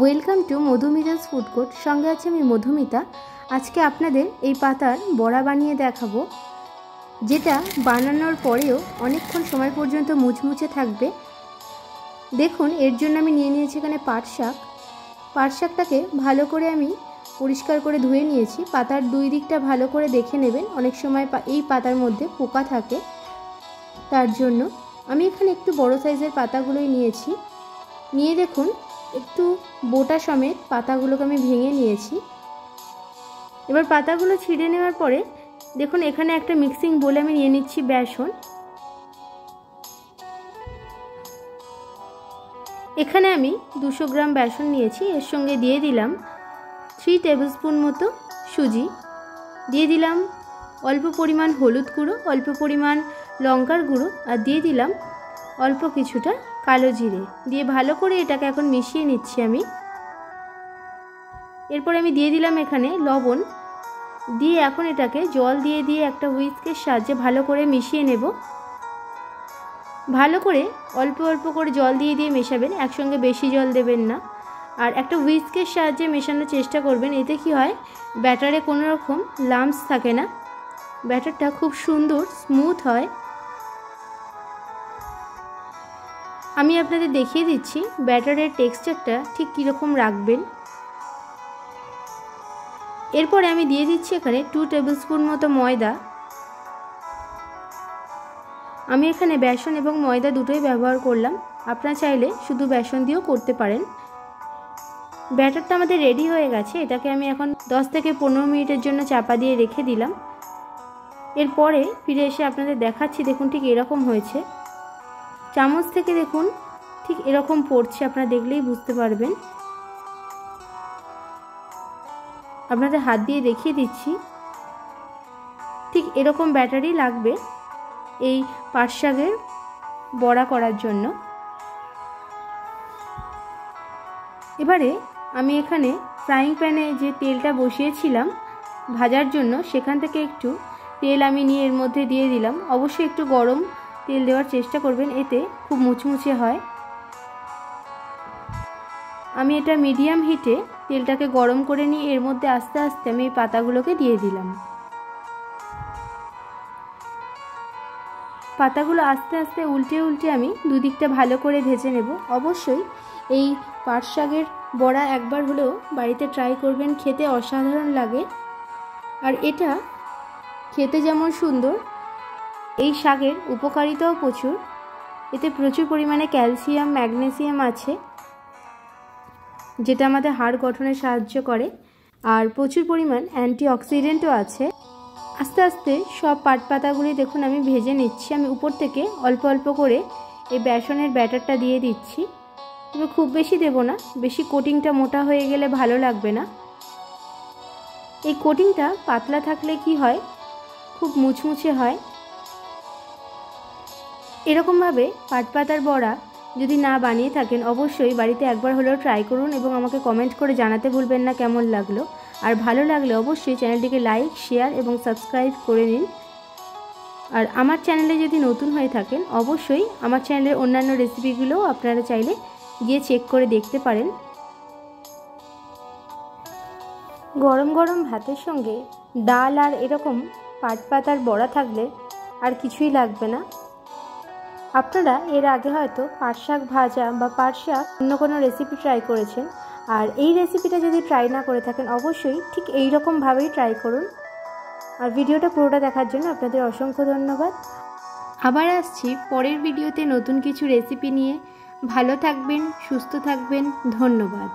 Welcome to Madhumita's food court. সঙ্গে আছে আমি মধুমিতা। আজকে আপনাদের এই পাতার বড়া বানিয়ে দেখাবো, যেটা বানানোর পরেও অনেকক্ষণ সময় পর্যন্ত মুচমুচে থাকবে। দেখুন, এর জন্য আমি নিয়ে নিয়েছি এখানে পাট শাক। পাট শাকটাকে ভালো করে আমি পরিষ্কার করে ধুয়ে নিয়েছি। পাতার দুই দিকটা ভালো করে দেখে নেবেন, অনেক সময় এই পাতার মধ্যে পোকা থাকে। তার জন্য আমি এখানে একটু বড় সাইজের পাতাগুলোই নিয়েছি। নিয়ে দেখুন, একটু বোটা সমেত পাতাগুলোকে আমি ভেঙে নিয়েছি। এবার পাতাগুলো ছিঁড়ে নেওয়ার পরে দেখুন, এখানে একটা মিক্সিং বোলে আমি নিয়ে নিচ্ছি বেসন। এখানে আমি 200 গ্রাম বেসন নিয়েছি। এর সঙ্গে দিয়ে দিলাম 3 টেবিল স্পুন মতো সুজি, দিয়ে দিলাম অল্প পরিমাণ হলুদ গুঁড়ো, অল্প পরিমাণ লঙ্কার গুঁড়ো, আর দিয়ে দিলাম অল্প কিছুটা কালো জিরে। দিয়ে ভালো করে এটাকে এখন মিশিয়ে নিচ্ছি আমি। এরপর আমি দিয়ে দিলাম এখানে লবণ, দিয়ে এখন এটাকে জল দিয়ে একটা হুইস্কের সাহায্যে ভালো করে মিশিয়ে নেব। ভালো করে অল্প অল্প করে জল দিয়ে মেশাবেন, একসঙ্গে বেশি জল দেবেন না। আর একটা হুইস্কের সাহায্যে মেশানোর চেষ্টা করবেন। এতে কি হয়, ব্যাটারে কোনো রকম লাম্পস থাকে না, ব্যাটারটা খুব সুন্দর স্মুথ হয়। আমি আপনাদের দেখিয়ে দিচ্ছি ব্যাটারের টেক্সচারটা ঠিক কীরকম রাখবেন। এরপরে আমি দিয়ে দিচ্ছি এখানে 2 টেবিল স্পুন মতো ময়দা। আমি এখানে বেসন এবং ময়দা দুটোই ব্যবহার করলাম, আপনারা চাইলে শুধু বেসন দিয়েও করতে পারেন। ব্যাটারটা আমাদের রেডি হয়ে গেছে। এটাকে আমি এখন 10 থেকে 15 মিনিটের জন্য চাপা দিয়ে রেখে দিলাম। এরপরে ফিরে এসে আপনাদের দেখাচ্ছি। দেখুন, ঠিক এরকম হয়েছে। চামচ থেকে দেখুন ঠিক এরকম পড়ছে, আপনারা দেখলেই বুঝতে পারবেন। আপনাদের হাত দিয়ে দেখিয়ে দিচ্ছি, ঠিক এরকম ব্যাটারই লাগবে এই পাট শাকের বড়া করার জন্য। এবারে আমি এখানে ফ্রাইং প্যানে যে তেলটা বসিয়েছিলাম ভাজার জন্য, সেখান থেকে একটু তেল আমি নিয়ে এর মধ্যে দিয়ে দিলাম। অবশ্যই একটু গরম তেল দেওয়ার চেষ্টা করবেন, এতে খুব মুচমুচে হয়। আমি এটা মিডিয়াম হিটে তেলটাকে গরম করে নিয়ে এর মধ্যে আস্তে আস্তে আমি এই পাতাগুলোকে দিয়ে দিলাম। পাতাগুলো আস্তে আস্তে উল্টে উল্টে আমি দুদিকটা ভালো করে ভেজে নেব। অবশ্যই এই পাট শাকের বড়া একবার হলেও বাড়িতে ট্রাই করবেন, খেতে অসাধারণ লাগে। আর এটা খেতে যেমন সুন্দর, এই শাকের উপকারিতাও প্রচুর। এতে প্রচুর পরিমাণে ক্যালসিয়াম, ম্যাগনেসিয়াম আছে, যেটা আমাদের হাড় গঠনে সাহায্য করে। আর প্রচুর পরিমাণ অ্যান্টিঅক্সিডেন্টও আছে। আস্তে আস্তে সব পাট পাতাগুলি দেখুন আমি ভেজে নিচ্ছি। আমি উপর থেকে অল্প অল্প করে এই বেসনের ব্যাটারটা দিয়ে দিচ্ছি। তবে খুব বেশি দেব না, বেশি কোটিংটা মোটা হয়ে গেলে ভালো লাগবে না। এই কোটিংটা পাতলা থাকলে কি হয়, খুব মুচমুচে হয়। এরকমভাবে পাট পাতার বড়া যদি না বানিয়ে থাকেন, অবশ্যই বাড়িতে একবার হলেও ট্রাই করুন এবং আমাকে কমেন্ট করে জানাতে ভুলবেন না কেমন লাগলো। আর ভালো লাগলে অবশ্যই চ্যানেলটিকে লাইক, শেয়ার এবং সাবস্ক্রাইব করে নিন। আর আমার চ্যানেলে যদি নতুন হয়ে থাকেন, অবশ্যই আমার চ্যানেলের অন্যান্য রেসিপিগুলোও আপনারা চাইলে গিয়ে চেক করে দেখতে পারেন। গরম গরম ভাতের সঙ্গে ডাল আর এরকম পাট পাতার বড়া থাকলে আর কিছুই লাগবে না। আপনারা এর আগে হয়তো পাট শাক ভাজা বা পাট শাক অন্য কোনো রেসিপি ট্রাই করেছেন, আর এই রেসিপিটা যদি ট্রাই না করে থাকেন, অবশ্যই ঠিক এই রকমভাবেই ট্রাই করুন। আর ভিডিওটা পুরোটা দেখার জন্য আপনাদের অসংখ্য ধন্যবাদ। আবার আসছি পরের ভিডিওতে নতুন কিছু রেসিপি নিয়ে। ভালো থাকবেন, সুস্থ থাকবেন। ধন্যবাদ।